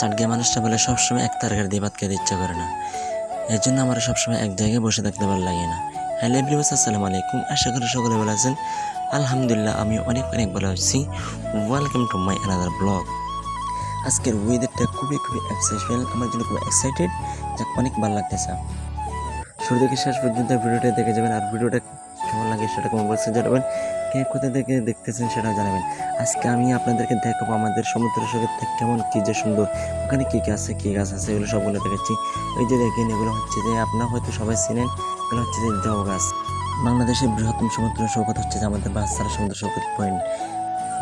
চাটগে মানুষটা বলে সবসময় এক তরকারি দিয়ে ভাত খেতে ইচ্ছা করে না, এর জন্য আমার সবসময় এক জায়গায় বসে থাকতে ভালো লাগে না। হ্যালো এভরিওয়ান, আসসালামু আলাইকুম। আশা করি সকলে ভালো আছেন। আলহামদুলিল্লাহ, আমি অনেক অনেক ভালো আছি। Welcome to my another blog. আজকের ওয়েদারটা খুবই এক্সাইটেড, আমার জন্য খুব এক্সাইটেড, যা অনেক ভালো লাগতেছে। শুরু থেকে শেষ পর্যন্ত ভিডিওটা দেখে যাবেন, আর ভিডিওটা কেমন লাগে সেটা কমেন্ট বক্সে জানাবেন। কে কোথা থেকে দেখতেছেন সেটাও জানাবেন। আজকে আমি আপনাদেরকে দেখাবো আমাদের সমুদ্র সৈকতটা কেমন, কি যে সুন্দর, ওখানে কী কী আছে, কী গাছ আছে, এগুলো সবগুলো দেখাচ্ছি। এই যে দেখেন, এগুলো হচ্ছে যে আপনারা হয়তো সবাই চেনেন, এগুলো হচ্ছে যে জবা গাছ। বাংলাদেশের বৃহত্তম সমুদ্র সৈকত হচ্ছে যে আমাদের বাচ্চারা সমুদ্র সৈকত পয়েন্ট।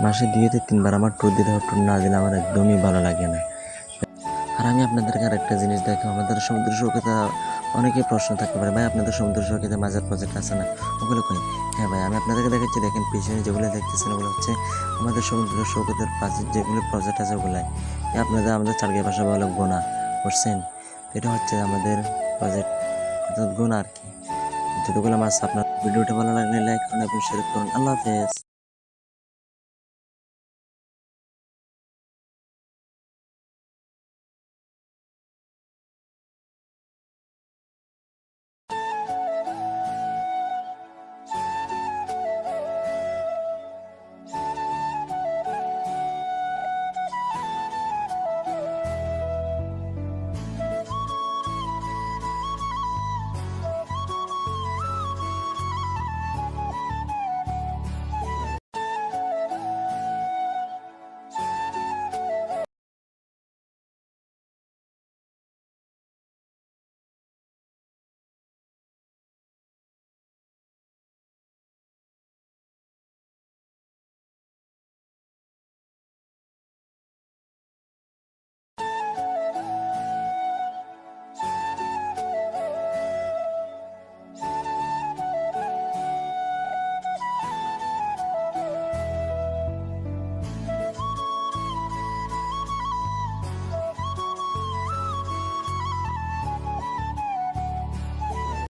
মাসে 2 থেকে 3 বার আমার ট্যুর দিতে হয়, ট্যুর না দিলে আমার একদমই ভালো লাগে না। আর আমি আপনাদেরকে আরেকটা জিনিস দেখাবো, আমাদের সমুদ্র সৈকতে অনেকেই প্রশ্ন থাকতে পারে, ভাই আপনাদের সমুদ্র সৈকতে মাজার প্রজেক্ট আছে না, ওগুলো কই? হ্যাঁ ভাই, আমি আপনাদেরকে দেখাচ্ছি। দেখেন পিছনে যেগুলো দেখতেছেন, ওগুলো হচ্ছে আমাদের সমুদ্র সৈকতের পাশে যেগুলো প্রজেক্ট আছে ওগুলাই। আমাদের চারগে ভাষা বলে গোনা, বুঝছেন? এটা হচ্ছে আমাদের প্রজেক্ট, অর্থাৎ গোনা আর কি। যতগুলো মাছ। আপনার ভিডিওটা ভালো লাগলে লাইক করুন এবং শেয়ার করুন। আল্লাহ হাফেজ।